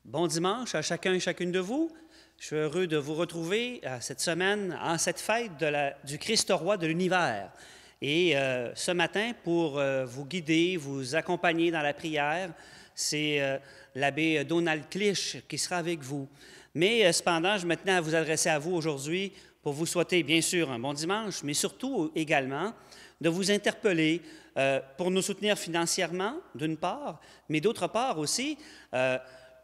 Bon dimanche à chacun et chacune de vous. Je suis heureux de vous retrouver cette semaine en cette fête du Christ roi de l'univers. Et ce matin, pour vous guider, vous accompagner dans la prière, c'est l'abbé Donald Clich qui sera avec vous. Mais cependant, je me tenais à vous adresser à vous aujourd'hui pour vous souhaiter bien sûr un bon dimanche, mais surtout également de vous interpeller pour nous soutenir financièrement, d'une part, mais d'autre part aussi,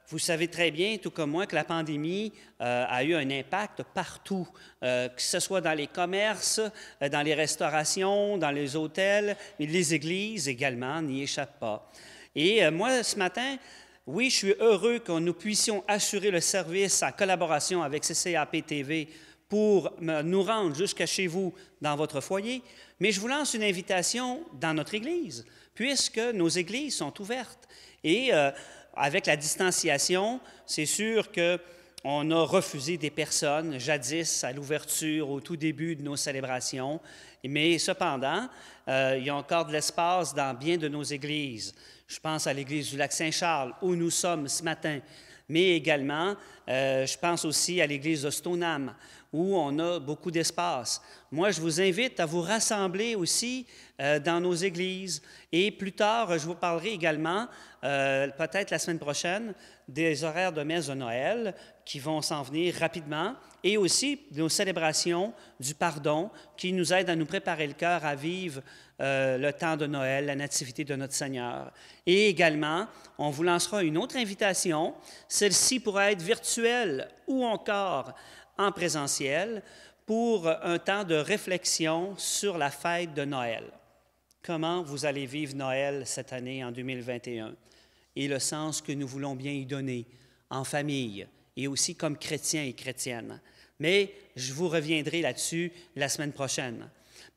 vous savez très bien, tout comme moi, que la pandémie a eu un impact partout, que ce soit dans les commerces, dans les restaurations, dans les hôtels, mais les églises également n'y échappent pas. Et moi, ce matin, oui, je suis heureux que nous puissions assurer le service en collaboration avec CCAP TV pour nous rendre jusqu'à chez vous dans votre foyer, mais je vous lance une invitation dans notre Église, puisque nos églises sont ouvertes. Et avec la distanciation, c'est sûr qu'on a refusé des personnes, jadis à l'ouverture, au tout début de nos célébrations, mais cependant, il y a encore de l'espace dans bien de nos églises. Je pense à l'église du Lac-Saint-Charles, où nous sommes ce matin, mais également, je pense aussi à l'église de Stoneham, où on a beaucoup d'espace. Moi, je vous invite à vous rassembler aussi dans nos églises. Et plus tard, je vous parlerai également, peut-être la semaine prochaine, des horaires de messe de Noël qui vont s'en venir rapidement, et aussi nos célébrations du pardon qui nous aident à nous préparer le cœur à vivre le temps de Noël, la nativité de notre Seigneur. Et également, on vous lancera une autre invitation. Celle-ci pourra être virtuelle ou encore en présentiel pour un temps de réflexion sur la fête de Noël. Comment vous allez vivre Noël cette année en 2021 et le sens que nous voulons bien y donner en famille et aussi comme chrétiens et chrétiennes. Mais je vous reviendrai là-dessus la semaine prochaine.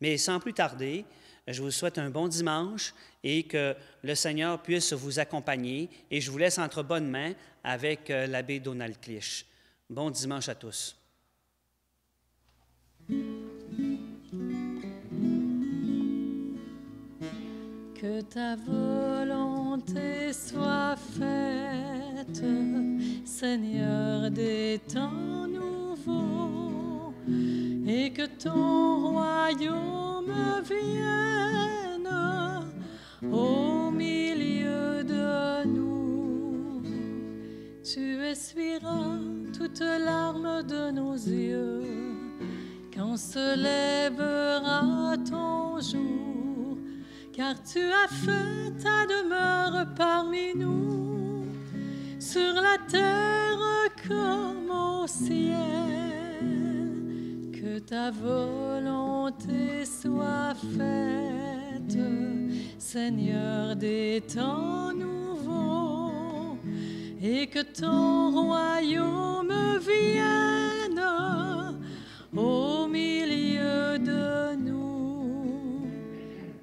Mais sans plus tarder, je vous souhaite un bon dimanche et que le Seigneur puisse vous accompagner et je vous laisse entre bonnes mains avec l'abbé Donald Clich. Bon dimanche à tous. Que ta volonté soit faite, Seigneur des temps nouveaux, et que ton royaume vienne au milieu de nous. Tu essuieras toute larme de nos yeux quand se lèvera ton jour, car tu as fait ta demeure parmi nous, sur la terre comme au ciel. Que ta volonté soit faite, Seigneur des temps nouveaux, et que ton royaume vienne au milieu de nous.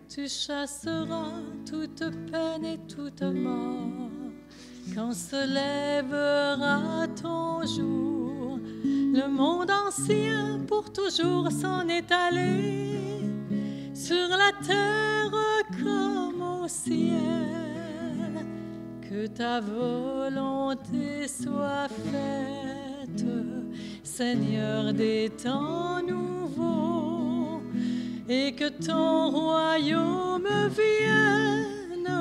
Tu chasseras toute peine et toute mort quand se lèvera ton jour. Le monde ancien pour toujours s'en est allé, sur la terre comme au ciel. Que ta volonté soit faite, Seigneur des temps nouveaux, et que ton royaume vienne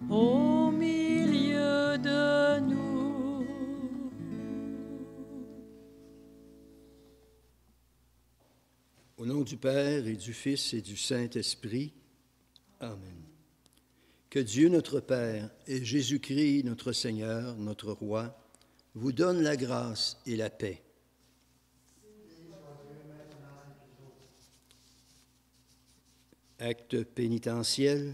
au milieu de nous. Au nom du Père et du Fils et du Saint-Esprit, Amen. Que Dieu notre Père et Jésus-Christ notre Seigneur, notre Roi, vous donnent la grâce et la paix. Acte pénitentiel.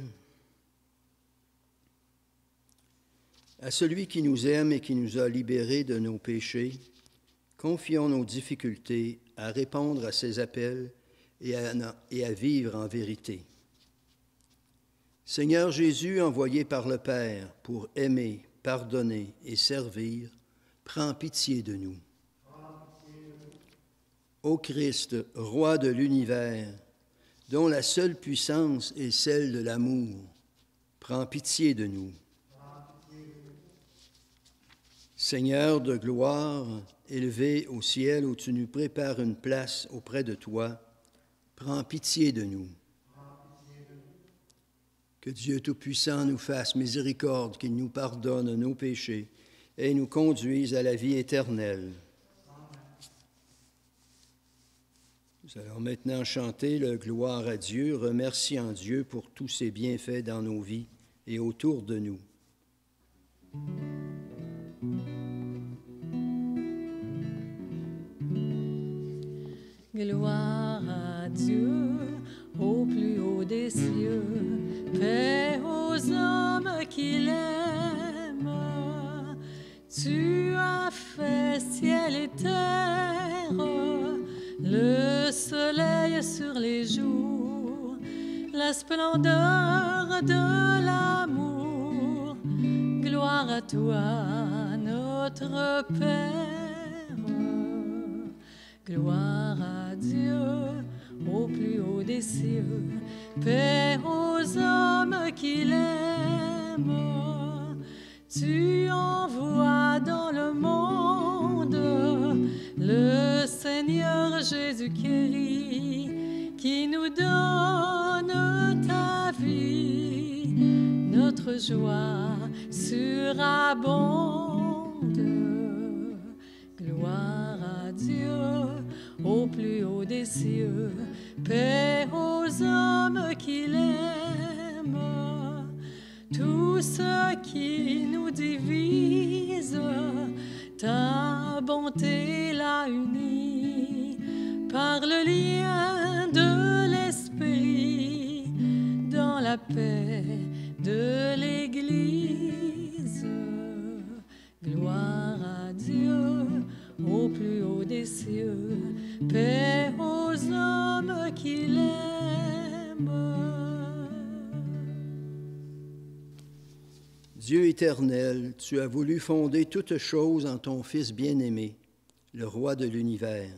À celui qui nous aime et qui nous a libérés de nos péchés, confions nos difficultés à répondre à ses appels et à vivre en vérité. Seigneur Jésus, envoyé par le Père pour aimer, pardonner et servir, prends pitié de nous. Ô Christ, roi de l'univers, dont la seule puissance est celle de l'amour, prends pitié de nous. Seigneur de gloire, élevé au ciel où tu nous prépares une place auprès de toi, prends pitié de nous. Que Dieu Tout-Puissant nous fasse miséricorde, qu'il nous pardonne nos péchés et nous conduise à la vie éternelle. Nous allons maintenant chanter le Gloire à Dieu, remerciant Dieu pour tous ses bienfaits dans nos vies et autour de nous. Gloire à Dieu au plus haut des cieux, paix aux hommes qu'il aime. Tu as fait ciel et terre, le soleil sur les jours, la splendeur de l'amour. Gloire à toi, notre Père. Gloire à Dieu au plus haut des cieux, paix aux hommes qu'il aime. Tu envoies dans le monde le Seigneur Jésus-Christ qui nous donne ta vie. Notre joie surabonde. Gloire à Dieu au plus haut des cieux, paix aux hommes qu'il aime. Tout ce qui nous divise, ta bonté l'a uni par le lien de l'Esprit dans la paix de l'Église. Gloire à Dieu au plus haut des cieux, paix aux hommes qu'il aime. Dieu éternel, tu as voulu fonder toutes choses en ton Fils bien-aimé, le roi de l'univers.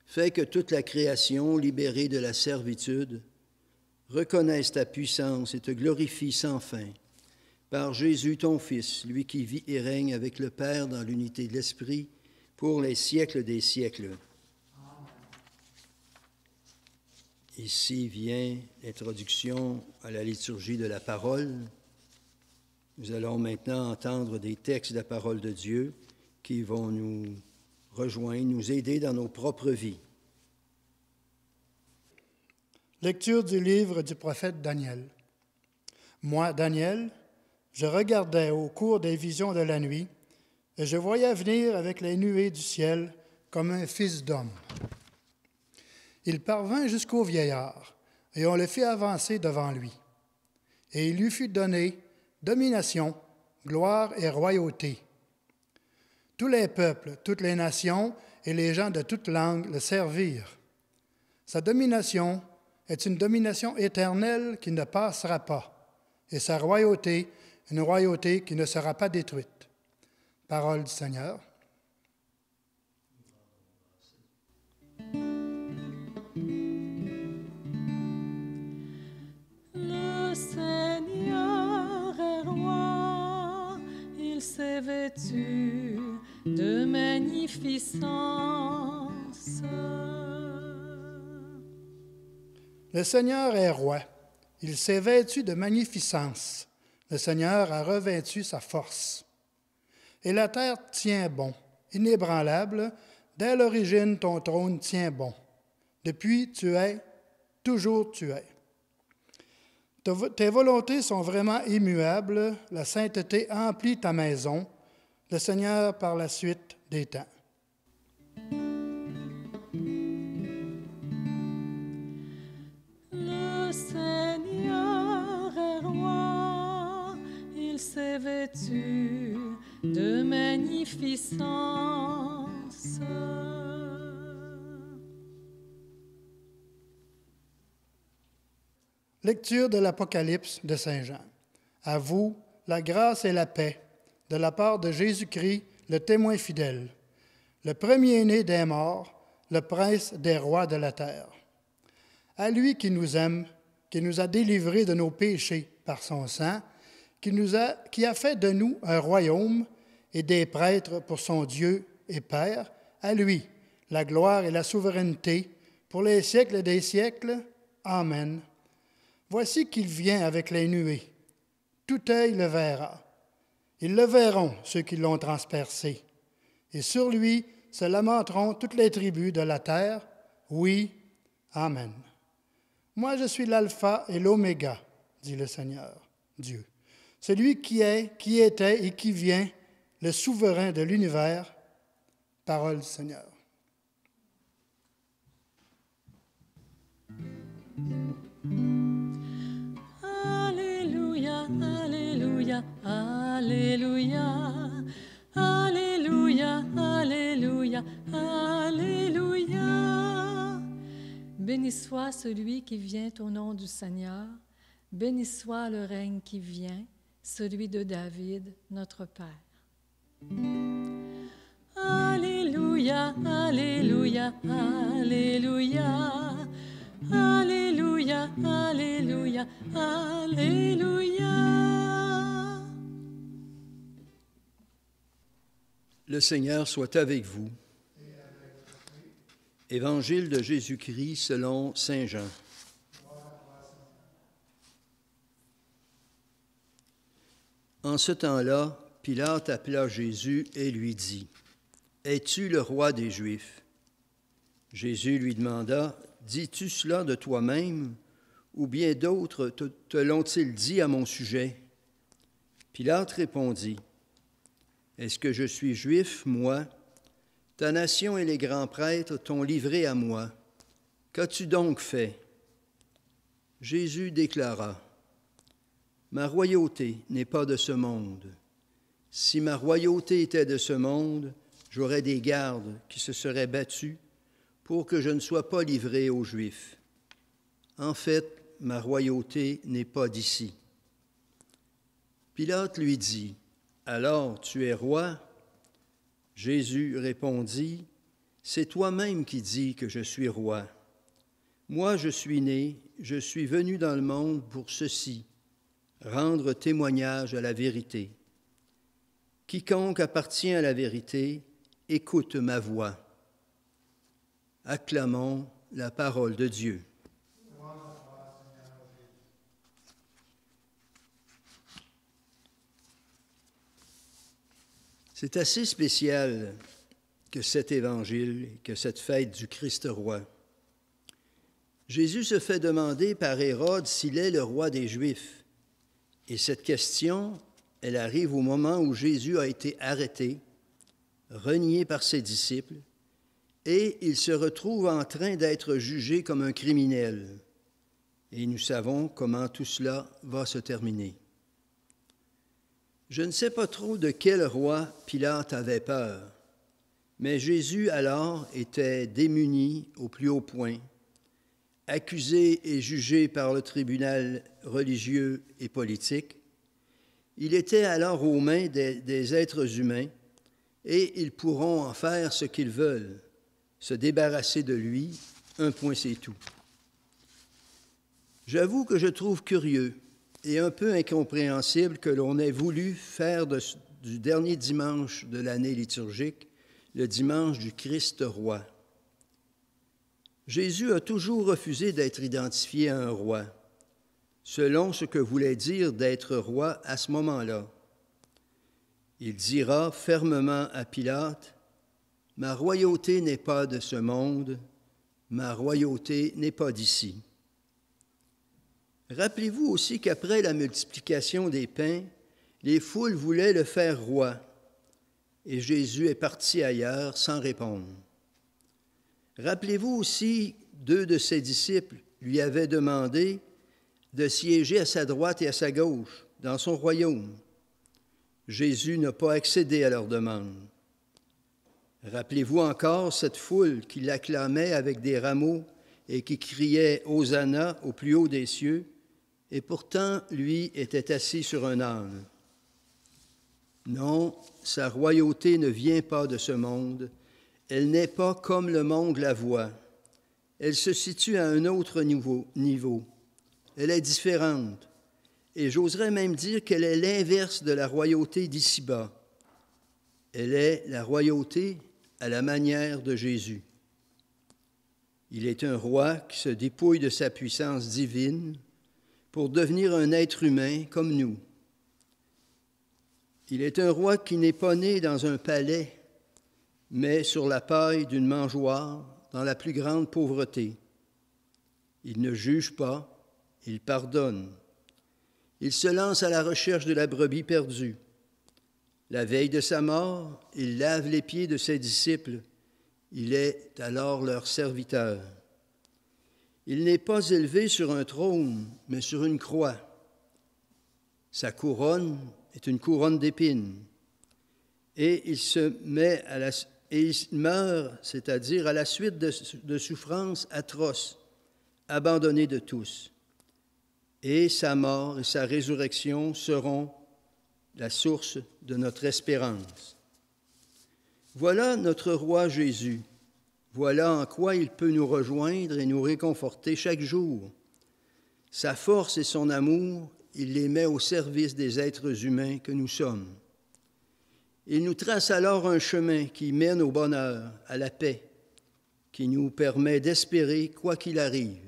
Fais que toute la création, libérée de la servitude, reconnaisse ta puissance et te glorifie sans fin. Par Jésus, ton Fils, lui qui vit et règne avec le Père dans l'unité de l'Esprit, pour les siècles des siècles. Ici vient l'introduction à la liturgie de la parole. Nous allons maintenant entendre des textes de la parole de Dieu qui vont nous rejoindre, nous aider dans nos propres vies. Lecture du livre du prophète Daniel. Moi, Daniel, je regardais au cours des visions de la nuit, et je voyais venir avec les nuées du ciel comme un fils d'homme. Il parvint jusqu'au vieillard, et on le fit avancer devant lui. Et il lui fut donné domination, gloire et royauté. Tous les peuples, toutes les nations et les gens de toutes langues le servirent. Sa domination est une domination éternelle qui ne passera pas, et sa royauté, une royauté qui ne sera pas détruite. Parole du Seigneur. Le Seigneur est roi, il s'est vêtu de magnificence. Le Seigneur est roi, il s'est vêtu de magnificence. Le Seigneur a revêtu sa force. Et la terre tient bon, inébranlable. Dès l'origine, ton trône tient bon. Depuis, tu es, toujours tu es. Tes volontés sont vraiment immuables. La sainteté emplit ta maison. Le Seigneur par la suite des temps. Le magnificence. Lecture de l'Apocalypse de Saint Jean. À vous, la grâce et la paix, de la part de Jésus-Christ, le témoin fidèle, le premier-né des morts, le prince des rois de la terre. À lui qui nous aime, qui nous a délivrés de nos péchés par son sang, qui a fait de nous un royaume et des prêtres pour son Dieu et Père, à lui la gloire et la souveraineté pour les siècles des siècles. Amen. Voici qu'il vient avec les nuées. Tout œil le verra. Ils le verront, ceux qui l'ont transpercé. Et sur lui se lamenteront toutes les tribus de la terre. Oui, Amen. Moi, je suis l'alpha et l'oméga, dit le Seigneur, Dieu. Celui qui est, qui était et qui vient, le souverain de l'univers. Parole du Seigneur. Alléluia, Alléluia, Alléluia, Alléluia, Alléluia, Alléluia. Béni soit celui qui vient au nom du Seigneur, béni soit le règne qui vient, celui de David, notre Père. Alléluia, Alléluia, Alléluia, Alléluia, Alléluia, Alléluia. Le Seigneur soit avec vous. Évangile de Jésus-Christ selon saint Jean. En ce temps-là, Pilate appela Jésus et lui dit, « Es-tu le roi des Juifs? » Jésus lui demanda, « Dis-tu cela de toi-même, ou bien d'autres te l'ont-ils dit à mon sujet? » Pilate répondit, « Est-ce que je suis juif, moi? Ta nation et les grands prêtres t'ont livré à moi. Qu'as-tu donc fait? » Jésus déclara, « Ma royauté n'est pas de ce monde. Si ma royauté était de ce monde, j'aurais des gardes qui se seraient battus pour que je ne sois pas livré aux Juifs. En fait, ma royauté n'est pas d'ici. » Pilate lui dit, « Alors tu es roi? » Jésus répondit, « C'est toi-même qui dis que je suis roi. Moi, je suis né, je suis venu dans le monde pour ceci, rendre témoignage à la vérité. Quiconque appartient à la vérité, écoute ma voix. » Acclamons la parole de Dieu. C'est assez spécial que cet évangile, que cette fête du Christ roi. Jésus se fait demander par Hérode s'il est le roi des Juifs. Et cette question, elle arrive au moment où Jésus a été arrêté, renié par ses disciples, et il se retrouve en train d'être jugé comme un criminel. Et nous savons comment tout cela va se terminer. Je ne sais pas trop de quel roi Pilate avait peur, mais Jésus alors était démuni au plus haut point, accusé et jugé par le tribunal religieux et politique. Il était alors aux mains des êtres humains et ils pourront en faire ce qu'ils veulent, se débarrasser de lui, un point c'est tout. J'avoue que je trouve curieux et un peu incompréhensible que l'on ait voulu faire du dernier dimanche de l'année liturgique le dimanche du Christ roi. Jésus a toujours refusé d'être identifié à un roi, selon ce que voulait dire d'être roi à ce moment-là. Il dira fermement à Pilate, « Ma royauté n'est pas de ce monde, ma royauté n'est pas d'ici. » Rappelez-vous aussi qu'après la multiplication des pains, les foules voulaient le faire roi, et Jésus est parti ailleurs sans répondre. Rappelez-vous aussi, 2 de ses disciples lui avaient demandé de siéger à sa droite et à sa gauche dans son royaume. Jésus n'a pas accédé à leur demande. Rappelez-vous encore cette foule qui l'acclamait avec des rameaux et qui criait « Hosanna » au plus haut des cieux, et pourtant, lui était assis sur un âne. Non, sa royauté ne vient pas de ce monde. Elle n'est pas comme le monde la voit. Elle se situe à un autre niveau. Elle est différente. Et j'oserais même dire qu'elle est l'inverse de la royauté d'ici-bas. Elle est la royauté à la manière de Jésus. Il est un roi qui se dépouille de sa puissance divine pour devenir un être humain comme nous. Il est un roi qui n'est pas né dans un palais, mais sur la paille d'une mangeoire, dans la plus grande pauvreté. Il ne juge pas, il pardonne. Il se lance à la recherche de la brebis perdue. La veille de sa mort, il lave les pieds de ses disciples. Il est alors leur serviteur. Il n'est pas élevé sur un trône, mais sur une croix. Sa couronne est une couronne d'épines. Et il meurt, c'est-à-dire à la suite de souffrances atroces, abandonné de tous. Et sa mort et sa résurrection seront la source de notre espérance. Voilà notre roi Jésus. Voilà en quoi il peut nous rejoindre et nous réconforter chaque jour. Sa force et son amour, il les met au service des êtres humains que nous sommes. Il nous trace alors un chemin qui mène au bonheur, à la paix, qui nous permet d'espérer quoi qu'il arrive.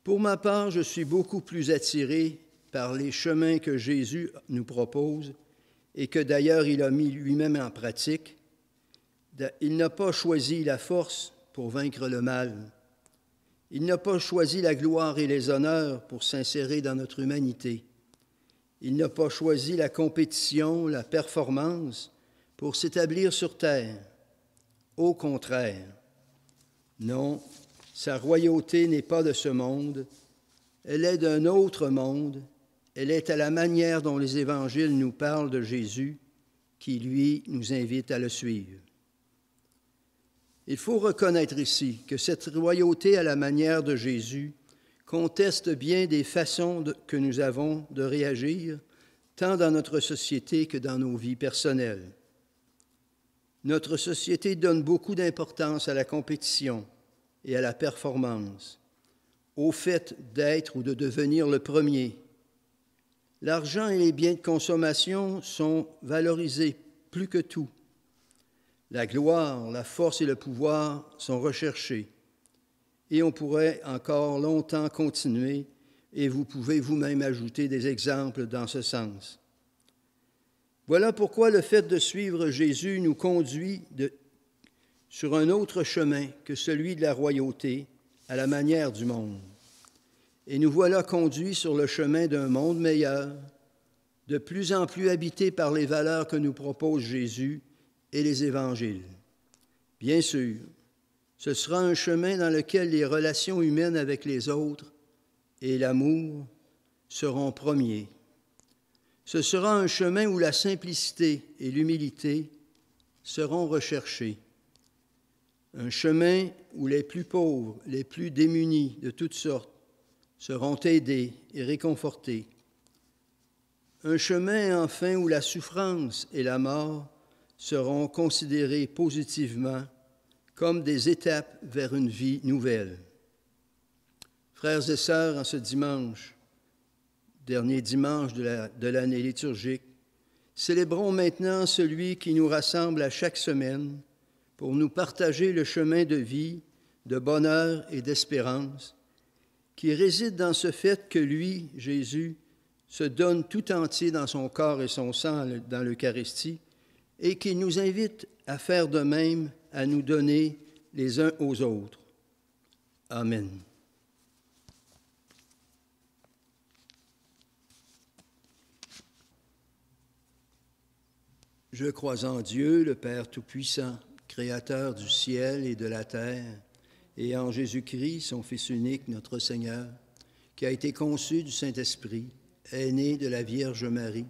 Pour ma part, je suis beaucoup plus attiré par les chemins que Jésus nous propose et que d'ailleurs il a mis lui-même en pratique. Il n'a pas choisi la force pour vaincre le mal. Il n'a pas choisi la gloire et les honneurs pour s'insérer dans notre humanité. Il n'a pas choisi la compétition, la performance pour s'établir sur terre. Au contraire, non, sa royauté n'est pas de ce monde, elle est d'un autre monde, elle est à la manière dont les évangiles nous parlent de Jésus, qui, lui, nous invite à le suivre. Il faut reconnaître ici que cette royauté à la manière de Jésus conteste bien des façons que nous avons de réagir, tant dans notre société que dans nos vies personnelles. Notre société donne beaucoup d'importance à la compétition et à la performance, au fait d'être ou de devenir le premier. L'argent et les biens de consommation sont valorisés plus que tout. La gloire, la force et le pouvoir sont recherchés. Et on pourrait encore longtemps continuer, et vous pouvez vous-même ajouter des exemples dans ce sens. Voilà pourquoi le fait de suivre Jésus nous conduit sur un autre chemin que celui de la royauté, à la manière du monde. Et nous voilà conduits sur le chemin d'un monde meilleur, de plus en plus habité par les valeurs que nous propose Jésus et les évangiles. Bien sûr, ce sera un chemin dans lequel les relations humaines avec les autres et l'amour seront premiers. Ce sera un chemin où la simplicité et l'humilité seront recherchées. Un chemin où les plus pauvres, les plus démunis de toutes sortes seront aidés et réconfortés. Un chemin, enfin, où la souffrance et la mort seront considérées positivement comme des étapes vers une vie nouvelle. Frères et sœurs, en ce dimanche, dernier dimanche de l'année liturgique, célébrons maintenant celui qui nous rassemble à chaque semaine pour nous partager le chemin de vie, de bonheur et d'espérance, qui réside dans ce fait que lui, Jésus, se donne tout entier dans son corps et son sang dans l'Eucharistie, et qui nous invite à faire de même, à nous donner les uns aux autres. Amen. Je crois en Dieu, le Père Tout-Puissant, Créateur du ciel et de la terre, et en Jésus-Christ, son Fils unique, notre Seigneur, qui a été conçu du Saint-Esprit, est né de la Vierge Marie,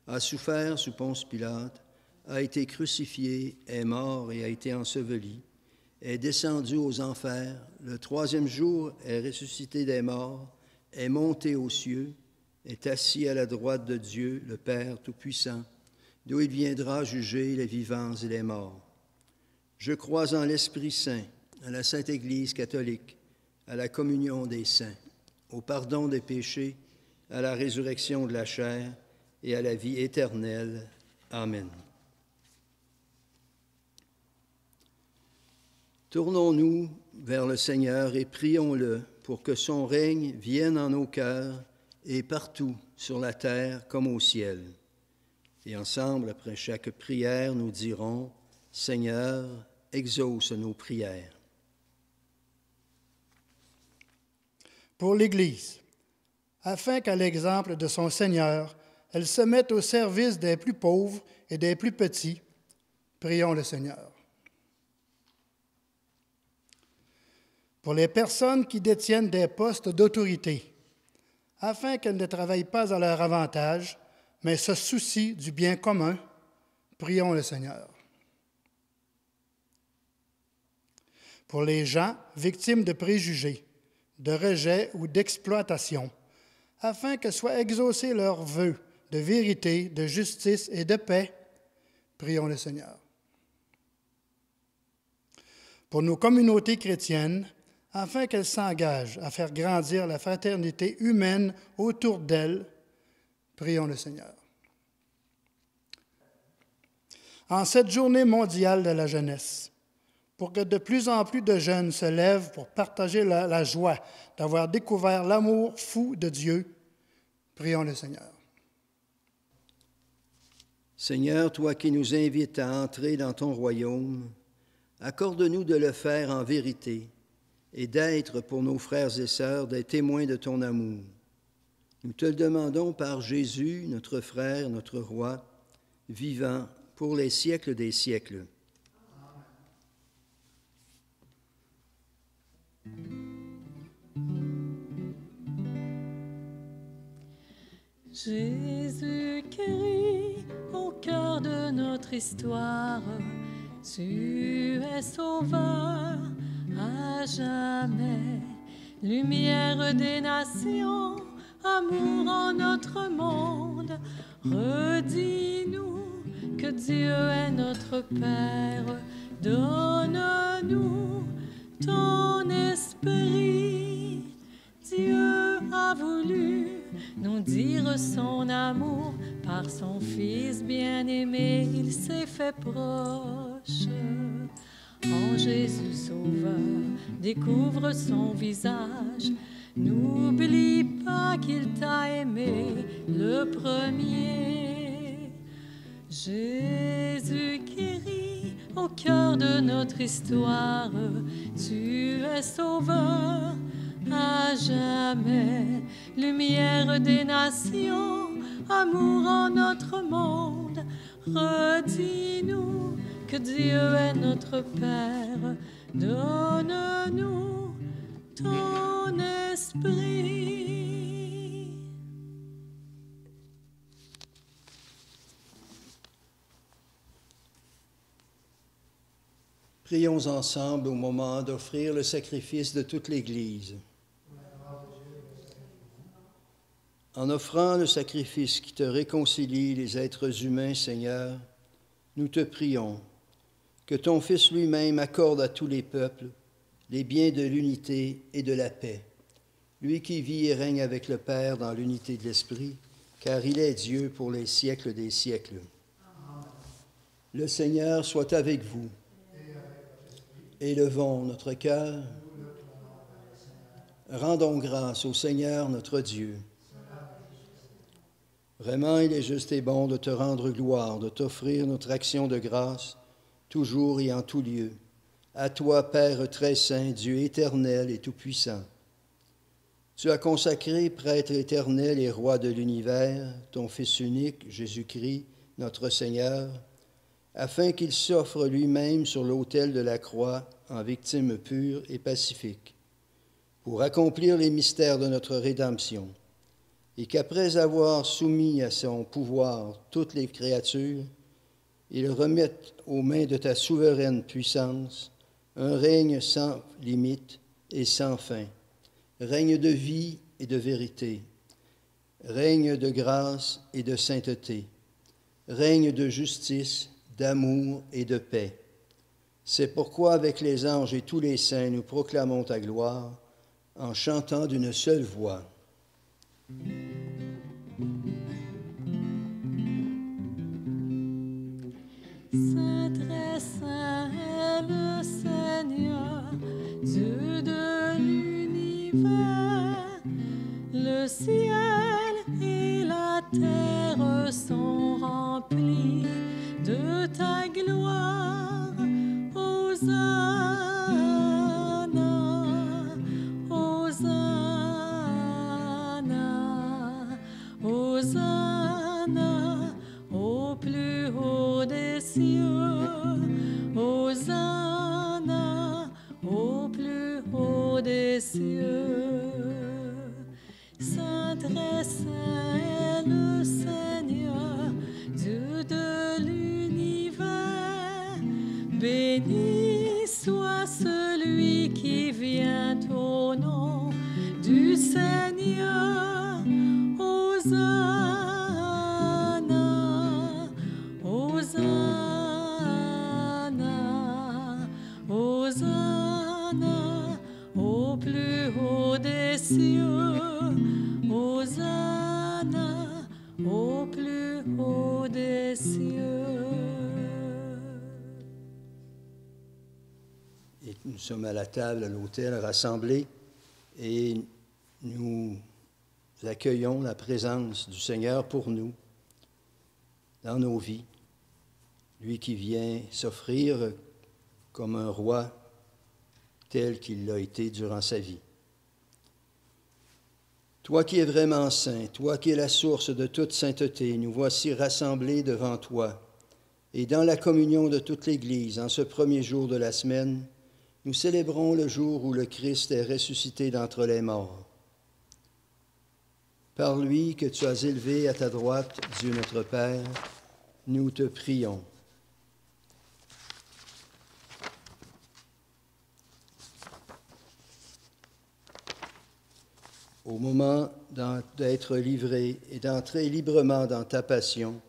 a souffert sous Ponce Pilate, a été crucifié, est mort et a été enseveli, est descendu aux enfers, le troisième jour est ressuscité des morts, est monté aux cieux, est assis à la droite de Dieu, le Père Tout-Puissant, d'où il viendra juger les vivants et les morts. Je crois en l'Esprit Saint, à la Sainte Église catholique, à la communion des saints, au pardon des péchés, à la résurrection de la chair et à la vie éternelle. Amen. Tournons-nous vers le Seigneur et prions-le pour que son règne vienne en nos cœurs et partout sur la terre comme au ciel. Et ensemble, après chaque prière, nous dirons « Seigneur, exauce nos prières ». Pour l'Église, afin qu'à l'exemple de son Seigneur, elle se mette au service des plus pauvres et des plus petits, prions le Seigneur. Pour les personnes qui détiennent des postes d'autorité, afin qu'elles ne travaillent pas à leur avantage, mais se soucient du bien commun, prions le Seigneur. Pour les gens victimes de préjugés, de rejet ou d'exploitation, afin que soient exaucés leurs vœux de vérité, de justice et de paix, prions le Seigneur. Pour nos communautés chrétiennes, afin qu'elles s'engagent à faire grandir la fraternité humaine autour d'elles, prions le Seigneur. En cette journée mondiale de la jeunesse, pour que de plus en plus de jeunes se lèvent pour partager la joie d'avoir découvert l'amour fou de Dieu, prions le Seigneur. Seigneur, toi qui nous invites à entrer dans ton royaume, accorde-nous de le faire en vérité et d'être pour nos frères et sœurs des témoins de ton amour. Nous te le demandons par Jésus, notre frère, notre roi, vivant pour les siècles des siècles. Jésus-Christ, au cœur de notre histoire, tu es sauveur à jamais, lumière des nations, amour en notre monde. Redis-nous que Dieu est notre Père, donne-nous ton esprit. Dieu a voulu nous dire son amour, par son Fils bien-aimé, il s'est fait proche. En Jésus Sauveur, découvre son visage, n'oublie pas qu'il t'a aimé le premier. Jésus guérit au cœur de notre histoire, tu es sauveur à jamais, lumière des nations, amour en notre monde. Redis-nous que Dieu est notre Père, donne-nous ton esprit. Prions ensemble au moment d'offrir le sacrifice de toute l'Église. En offrant le sacrifice qui te réconcilie les êtres humains, Seigneur, nous te prions que ton Fils lui-même accorde à tous les peuples les biens de l'unité et de la paix, lui qui vit et règne avec le Père dans l'unité de l'Esprit, car il est Dieu pour les siècles des siècles. Amen. Le Seigneur soit avec vous. Élevons notre cœur. Rendons grâce au Seigneur notre Dieu. Vraiment, il est juste et bon de te rendre gloire, de t'offrir notre action de grâce, toujours et en tout lieu. À toi, Père très saint, Dieu éternel et tout-puissant. Tu as consacré, prêtre éternel et roi de l'univers, ton Fils unique, Jésus-Christ, notre Seigneur, afin qu'il s'offre lui-même sur l'autel de la croix en victime pure et pacifique, pour accomplir les mystères de notre rédemption, et qu'après avoir soumis à son pouvoir toutes les créatures, Ils remettent aux mains de ta souveraine puissance un règne sans limite et sans fin, règne de vie et de vérité, règne de grâce et de sainteté, règne de justice, d'amour et de paix. C'est pourquoi avec les anges et tous les saints, nous proclamons ta gloire en chantant d'une seule voix. Saint, très saint est le Seigneur, Dieu de l'univers. Le ciel et la terre sont remplis de ta gloire. Hosanna, Hosanna, Hosanna au plus haut des cieux. Hosanna au plus haut des cieux. Saint, très saint est le Seigneur, Dieu de l'univers. Béni soit celui qui vient au nom du Seigneur. Hosanna, Hosanna, Hosanna au plus haut des cieux. Hosanna au plus haut des cieux. Et nous sommes à la table, à l'autel, rassemblés, et nous accueillons la présence du Seigneur pour nous, dans nos vies. Lui qui vient s'offrir comme un roi tel qu'il l'a été durant sa vie. Toi qui es vraiment saint, toi qui es la source de toute sainteté, nous voici rassemblés devant toi. Et dans la communion de toute l'Église, en ce premier jour de la semaine, nous célébrons le jour où le Christ est ressuscité d'entre les morts. Par lui que tu as élevé à ta droite, Dieu notre Père, nous te prions. Au moment d'être livré et d'entrer librement dans ta passion,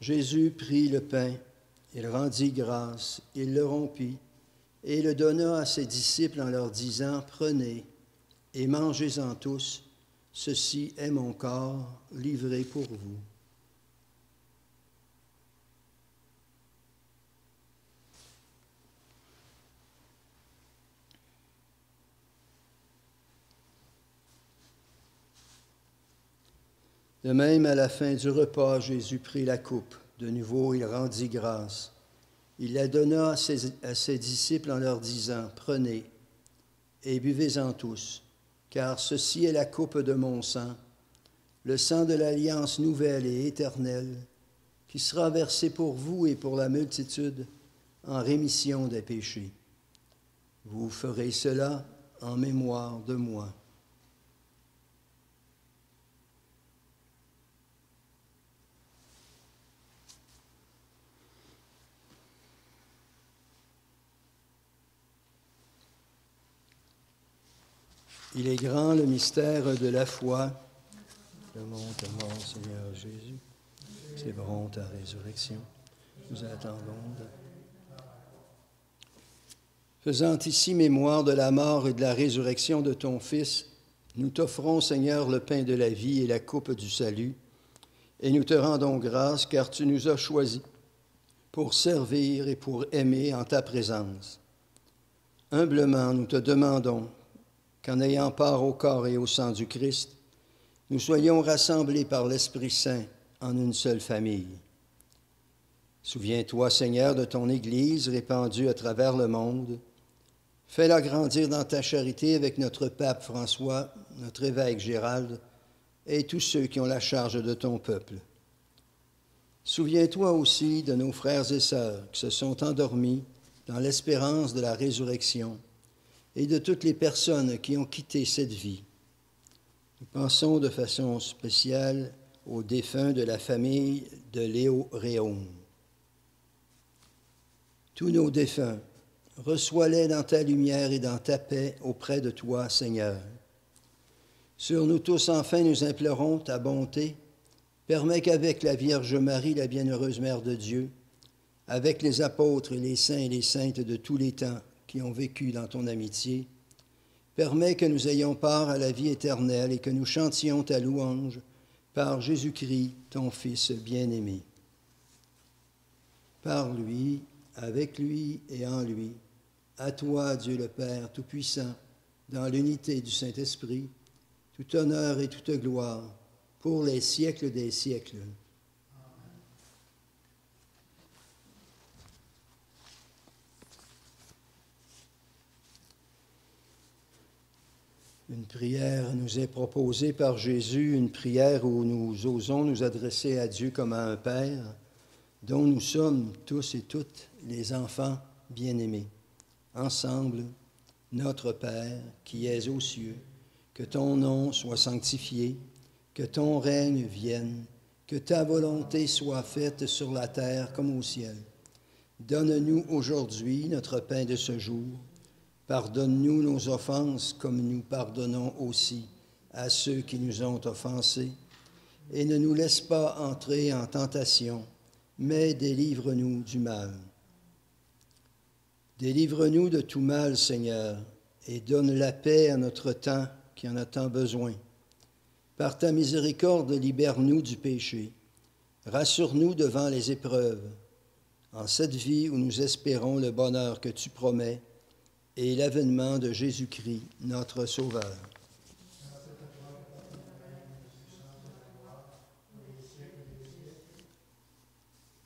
Jésus prit le pain, il rendit grâce, il le rompit et le donna à ses disciples en leur disant, « Prenez et mangez-en tous, ceci est mon corps livré pour vous. » De même, à la fin du repas, Jésus prit la coupe. De nouveau, il rendit grâce. Il la donna à ses disciples en leur disant, « Prenez et buvez-en tous, car ceci est la coupe de mon sang, le sang de l'alliance nouvelle et éternelle, qui sera versé pour vous et pour la multitude en rémission des péchés. Vous ferez cela en mémoire de moi. » Il est grand le mystère de la foi. Clamons ta mort, Seigneur Jésus. Célébrons ta résurrection. Nous attendons. Faisant ici mémoire de la mort et de la résurrection de ton Fils, nous t'offrons, Seigneur, le pain de la vie et la coupe du salut, et nous te rendons grâce car tu nous as choisis pour servir et pour aimer en ta présence. Humblement, nous te demandons qu'en ayant part au corps et au sang du Christ, nous soyons rassemblés par l'Esprit Saint en une seule famille. Souviens-toi, Seigneur, de ton Église répandue à travers le monde. Fais-la grandir dans ta charité avec notre pape François, notre évêque Gérald et tous ceux qui ont la charge de ton peuple. Souviens-toi aussi de nos frères et sœurs qui se sont endormis dans l'espérance de la résurrection et de toutes les personnes qui ont quitté cette vie. Nous pensons de façon spéciale aux défunts de la famille de Léo Réaume. Tous nos défunts, reçois-les dans ta lumière et dans ta paix auprès de toi, Seigneur. Sur nous tous, enfin, nous implorons ta bonté. Permets qu'avec la Vierge Marie, la bienheureuse Mère de Dieu, avec les apôtres et les saints et les saintes de tous les temps qui ont vécu dans ton amitié, permets que nous ayons part à la vie éternelle et que nous chantions ta louange par Jésus-Christ, ton Fils bien-aimé. Par lui, avec lui et en lui, à toi, Dieu le Père Tout-Puissant, dans l'unité du Saint-Esprit, tout honneur et toute gloire, pour les siècles des siècles. Une prière nous est proposée par Jésus, une prière où nous osons nous adresser à Dieu comme à un Père, dont nous sommes tous et toutes les enfants bien-aimés. Ensemble, notre Père qui es aux cieux, que ton nom soit sanctifié, que ton règne vienne, que ta volonté soit faite sur la terre comme au ciel. Donne-nous aujourd'hui notre pain de ce jour. Pardonne-nous nos offenses comme nous pardonnons aussi à ceux qui nous ont offensés. Et ne nous laisse pas entrer en tentation, mais délivre-nous du mal. Délivre-nous de tout mal, Seigneur, et donne la paix à notre temps qui en a tant besoin. Par ta miséricorde, libère-nous du péché. Rassure-nous devant les épreuves, en cette vie où nous espérons le bonheur que tu promets et l'avènement de Jésus-Christ, notre Sauveur.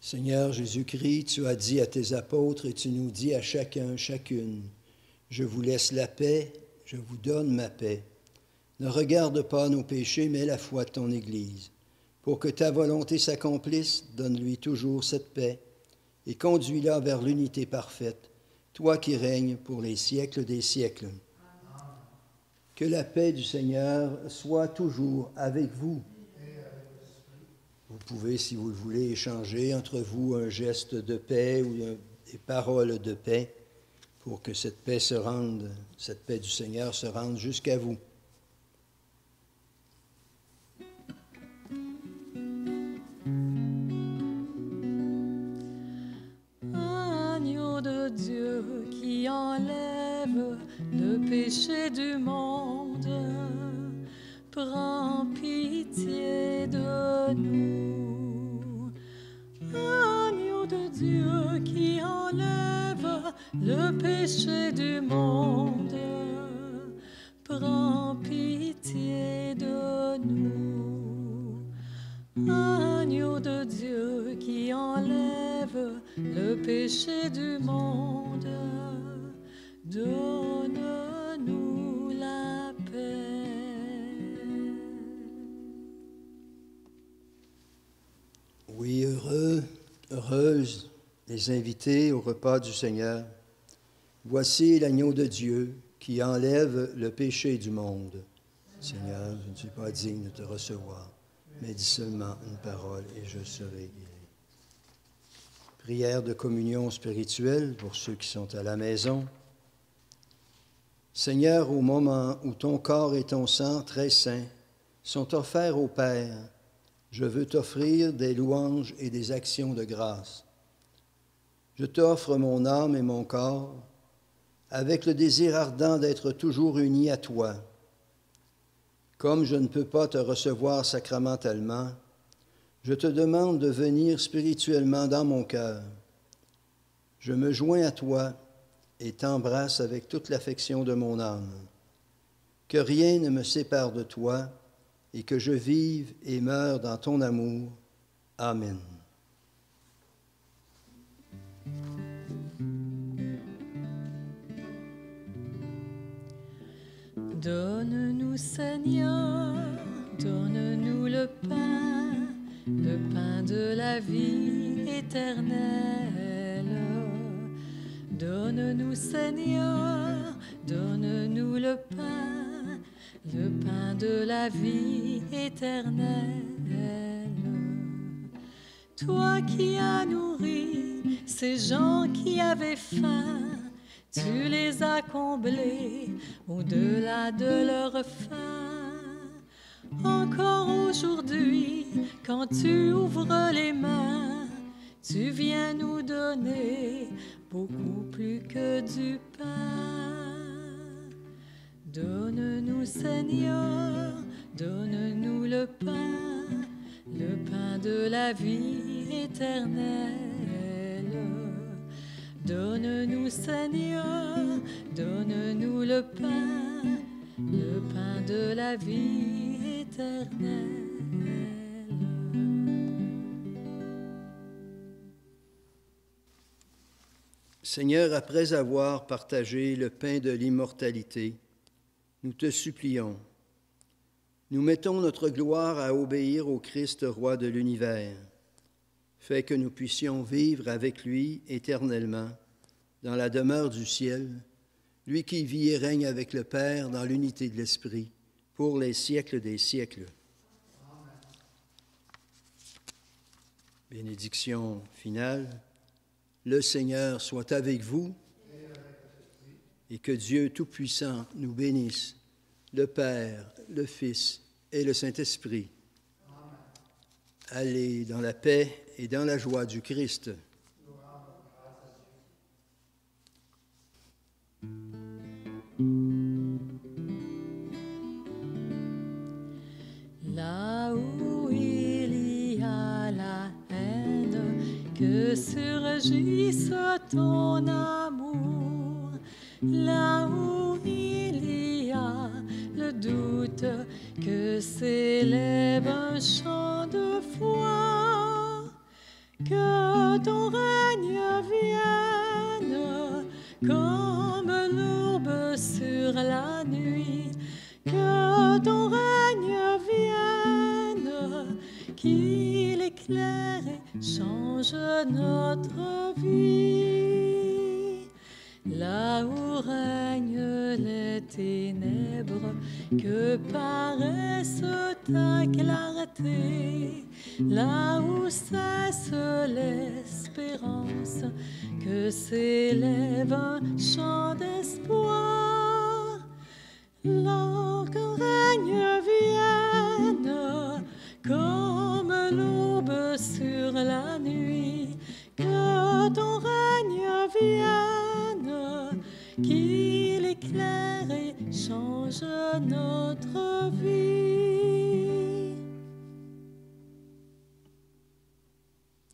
Seigneur Jésus-Christ, tu as dit à tes apôtres et tu nous dis à chacun, chacune, « Je vous laisse la paix, je vous donne ma paix. Ne regarde pas nos péchés, mais la foi de ton Église. Pour que ta volonté s'accomplisse, donne-lui toujours cette paix et conduis-la vers l'unité parfaite, toi qui règnes pour les siècles des siècles. » Que la paix du Seigneur soit toujours avec vous. Vous pouvez, si vous le voulez, échanger entre vous un geste de paix ou des paroles de paix pour que cette paix du Seigneur se rende jusqu'à vous. Agneau de Dieu qui enlève le péché du monde, prends pitié de nous. Agneau de Dieu qui enlève le péché du monde, prends pitié de nous. Agneau de Dieu qui enlève le péché du monde, donne-nous la paix. Oui, heureuses les invités au repas du Seigneur. Voici l'agneau de Dieu qui enlève le péché du monde. Seigneur, je ne suis pas digne de te recevoir, mais dis seulement une parole et je serai guéri. Prière de communion spirituelle pour ceux qui sont à la maison. Seigneur, au moment où ton corps et ton sang très saints sont offerts au Père, je veux t'offrir des louanges et des actions de grâce. Je t'offre mon âme et mon corps avec le désir ardent d'être toujours unis à toi. Comme je ne peux pas te recevoir sacramentellement, je te demande de venir spirituellement dans mon cœur. Je me joins à toi et t'embrasse avec toute l'affection de mon âme. Que rien ne me sépare de toi et que je vive et meure dans ton amour. Amen. Donne-nous, Seigneur, donne-nous le pain de la vie éternelle. Donne-nous, Seigneur, donne-nous le pain de la vie éternelle. Toi qui as nourri Ces gens qui avaient faim, tu les as comblés au-delà de leur faim. Encore aujourd'hui, quand tu ouvres les mains, tu viens nous donner beaucoup plus que du pain. Donne-nous, Seigneur, donne-nous le pain de la vie éternelle. Donne-nous, Seigneur, donne-nous le pain de la vie éternelle. Seigneur, après avoir partagé le pain de l'immortalité, nous te supplions, nous mettons notre gloire à obéir au Christ, roi de l'univers. Fais que nous puissions vivre avec lui éternellement dans la demeure du ciel, lui qui vit et règne avec le Père dans l'unité de l'Esprit, pour les siècles des siècles. Amen. Bénédiction finale. Le Seigneur soit avec vous et que Dieu Tout-Puissant nous bénisse, le Père, le Fils et le Saint-Esprit. Amen. Allez dans la paix et dans la joie du Christ. Là où il y a la haine, que surgisse ton amour. Là où il y a le doute, que s'élève un chant de foi. Que ton règne vienne comme l'aube sur la nuit. Que ton règne vienne, qu'il éclaire et change notre vie. Là où règnent les ténèbres, que paraisse ta clarté. Là où cesse l'espérance, que s'élève un chant d'espoir. Là qu'un règne vienne comme l'aube sur la nuit. Que ton règne vienne, qu'il éclaire et change notre vie.